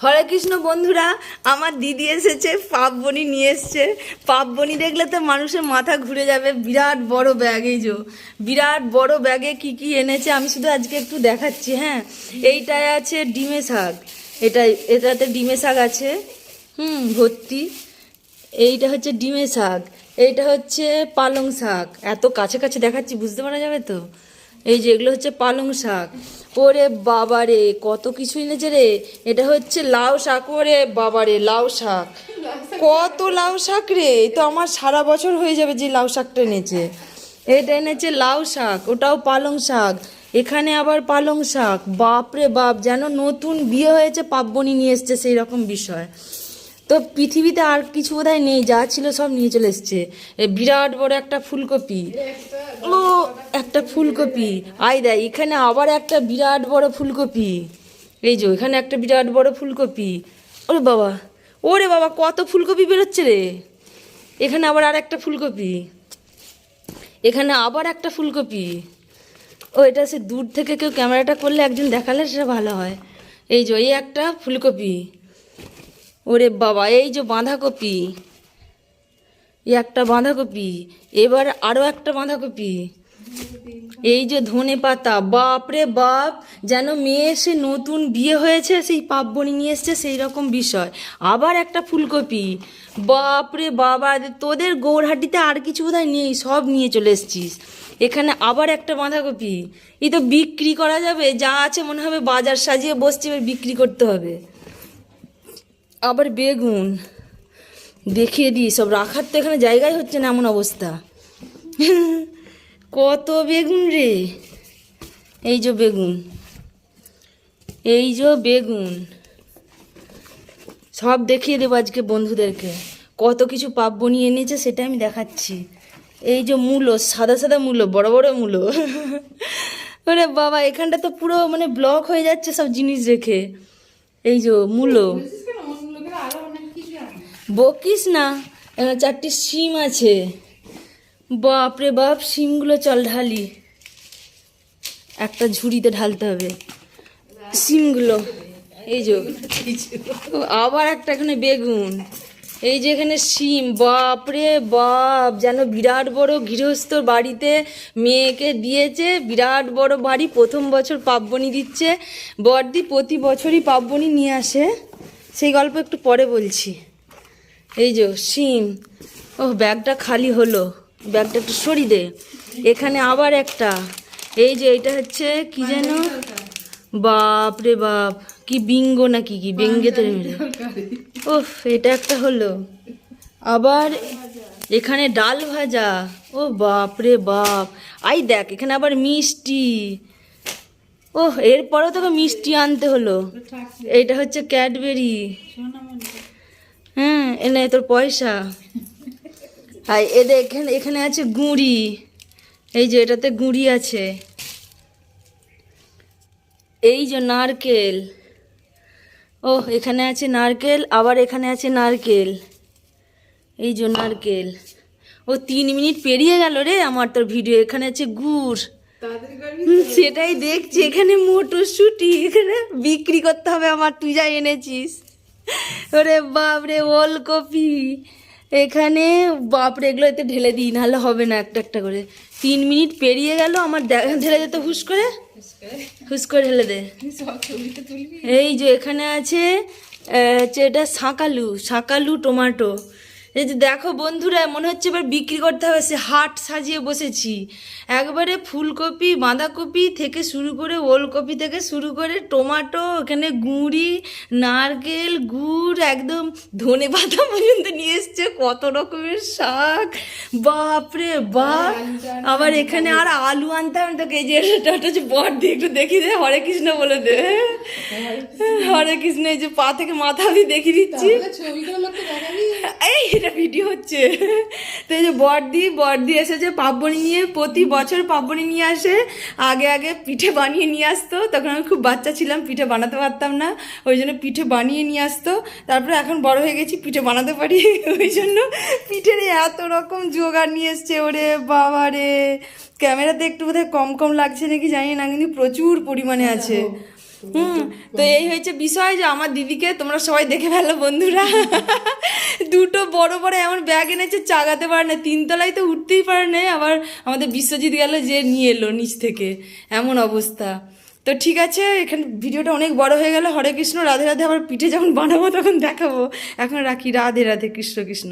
হরে কৃষ্ণ বন্ধুরা, আমার দিদি এসেছে, পাপবনি নিয়ে এসছে। পাপবনি দেখলে তো মানুষের মাথা ঘুরে যাবে। বিরাট বড় ব্যাগ, এই যে বিরাট বড় ব্যাগে কি কি এনেছে আমি শুধু আজকে একটু দেখাচ্ছি। হ্যাঁ, এইটায় আছে ডিমে শাক, এটাতে ডিমে শাক আছে ভর্তি। এইটা হচ্ছে ডিমে শাক, এইটা হচ্ছে পালং শাক। এত কাছে কাছে দেখাচ্ছি, বুঝতে পারা যাবে তো। এই যে এগুলো হচ্ছে পালং শাক। ওরে বাবারে কত কিছু এনেছে রে। এটা হচ্ছে লাউ শাক। ওরে বাবারে লাউ শাক, কত লাউ শাক রে। এই তো আমার সারা বছর হয়ে যাবে যে লাউ শাকটা এনেছে। এটা এনেছে লাউ শাক, ওটাও পালং শাক। এখানে আবার পালং শাক। বাপরে বাপ, যেন নতুন বিয়ে হয়েছে পাপবনি নিয়ে এসছে সেই রকম বিষয়। তো পৃথিবীতে আর কিছু বোধহয় নেই, যা ছিল সব নিয়ে চলে এসছে। বিরাট বড় একটা ফুলকপি, ও একটা ফুলকপি। আয় দেয়, এখানে আবার একটা বিরাট বড় ফুলকপি। এই যে এখানে একটা বিরাট বড় ফুলকপি। ওরে বাবা, ওরে বাবা, কত ফুলকপি বেরোচ্ছে রে। এখানে আবার আর একটা ফুলকপি, এখানে আবার একটা ফুলকপি। ও এটা সে দূর থেকে কেউ ক্যামেরাটা করলে একজন দেখালে সেটা ভালো হয়। এই যে এই একটা ফুলকপি। ওরে বাবা, এই যে বাঁধাকপি, এই একটা বাঁধাকপি। এবার আরও একটা বাঁধাকপি। এই যে ধনে পাতা। বাপরে বাপ, যেন মেয়ে এসে নতুন বিয়ে হয়েছে সেই পাপবনি নিয়ে এসছে সেই রকম বিষয়। আবার একটা ফুলকপি। বাপরে বাবা, তোদের গৌরহাটিতে আর কিছু বোধহয় নেই, সব নিয়ে চলে এসছিস। এখানে আবার একটা বাঁধাকপি। এই তো বিক্রি করা যাবে, যা আছে মনে হবে বাজার সাজিয়ে বসছে, এবার বিক্রি করতে হবে। আবার বেগুন, দেখিয়ে দিই সব রাখার তো এখানে জায়গায় হচ্ছে না, এমন অবস্থা। কত বেগুন রে। এই যে বেগুন, এই যে বেগুন, সব দেখিয়ে দেবো আজকে বন্ধুদেরকে। কত কিছু পাপবনি এনেছে সেটা আমি দেখাচ্ছি। এই যে মূলো, সাদা সাদা মূলো, বড় বড় মূলো। ওরে বাবা, এখানটা তো পুরো মানে ব্লক হয়ে যাচ্ছে সব জিনিস রেখে। এই যে মূলো, বকিস না। এখানে 4টি শিম আছে। বাপরে বাপ, শিমগুলো চল ঢালি, একটা ঝুড়িতে ঢালতে হবে শিমগুলো। এই যে আবার একটা এখানে বেগুন। এই যে এখানে শিম। বাপরে বাপ, যেন বিরাট বড় গৃহস্থর বাড়িতে মেয়েকে দিয়েছে। বিরাট বড় বাড়ি, প্রথম বছর পাপবনি দিচ্ছে। বড়দি প্রতি বছরই পাপবনি নিয়ে আসে, সেই গল্প একটু পরে বলছি। এই যে শিম। ও ব্যাগটা খালি হলো, ব্যাগটা একটু সরি দে। এখানে আবার একটা। এই যে এটা হচ্ছে কি যেন, বাপ রে বাপ, কি বিঙ্গো নাকি কি বেঙ্গেতে মেরে। ওফ, এটা একটা হলো। আবার এখানে ডাল ভাজা। ও বাপ রে বাপ, আই দেখ এখানে আবার মিষ্টি। ওহ, এরপরেও তোকে মিষ্টি আনতে হলো। এইটা হচ্ছে ক্যাডবেরি। হ্যাঁ, এনে তোর পয়সা। আর এদের এখানে এখানে আছে গুঁড়ি। এই যে এটাতে গুঁড়ি আছে। এই যে নারকেল। ও এখানে আছে নারকেল, আবার এখানে আছে নারকেল। এই যে নারকেল। ও 3 মিনিট পেরিয়ে গেল রে আমার তোর ভিডিও। এখানে আছে গুড়, সেটাই দেখছি। এখানে মটরশুঁটি, এখানে বিক্রি করতে হবে আমার, তুই যা এনেছিস। ওরে বাপরে, ওলকপি। এখানে বাপরে, এগুলো এতে ঢেলে দিই, নাহলে হবে না। একটা একটা করে 3 মিনিট পেরিয়ে গেল আমার, ঢেলে যেতে হুস করে, হুস করে ঢেলে দে। এই যে এখানে আছে এটা শাঁকালু, শাঁকালু টমেটো। এই যে দেখো বন্ধুরা, মনে হচ্ছে এবার বিক্রি করতে হবে, সে হাট সাজিয়ে বসেছি। একবারে ফুলকপি, বাঁধাকপি থেকে শুরু করে, ওলকপি থেকে শুরু করে, টমেটো, এখানে গুঁড়ি, নারকেল, গুড়, একদম ধনে পাতা পর্যন্ত নিয়ে এসছে। কত রকমের শাক, বাপরে বাপ। আবার এখানে আর আলু আনতে হবে তোকে। এই যে এটা হচ্ছে বট দিয়ে একটু দেখিয়ে দে, হরে কৃষ্ণ বলে দে। হরে কৃষ্ণ। এই যে পা থেকে মাথা আমি দেখিয়ে দিচ্ছি। এই এটা ভিডিও হচ্ছে তো। এই যে বড়দি এসেছে পাপবনি নিয়ে। প্রতি বছর পাপবনি নিয়ে আসে। আগে আগে পিঠে বানিয়ে নিয়ে আসতো, তখন আমি খুব বাচ্চা ছিলাম, পিঠে বানাতে পারতাম না, ওই জন্য পিঠে বানিয়ে নিয়ে আসতো। তারপরে এখন বড় হয়ে গেছি, পিঠে বানাতে পারি, ওই জন্য পিঠের এত রকম জোগাড় নিয়ে এসছে। ওরে বাবা রে, ক্যামেরাতে একটু বোধহয় কম কম লাগছে নাকি জানি না, কিন্তু প্রচুর পরিমাণে আছে। তো এই হয়েছে বিষয় যে আমার দিদিকে তোমরা সবাই দেখে ফেলো বন্ধুরা। দুটো বড় বড় এমন ব্যাগ এনেছে, চাগাতে পারে না, তিনতলায় তো উঠতেই পারে না। আবার আমাদের বিশ্বজিৎ গেল যে নিয়ে এলো নিচ থেকে, এমন অবস্থা। তো ঠিক আছে, এখানে ভিডিওটা অনেক বড় হয়ে গেল। হরে কৃষ্ণ, রাধে রাধে। আবার পিঠে যখন বানাবো তখন দেখাবো। এখন রাখি, রাধে রাধে, কৃষ্ণ কৃষ্ণ।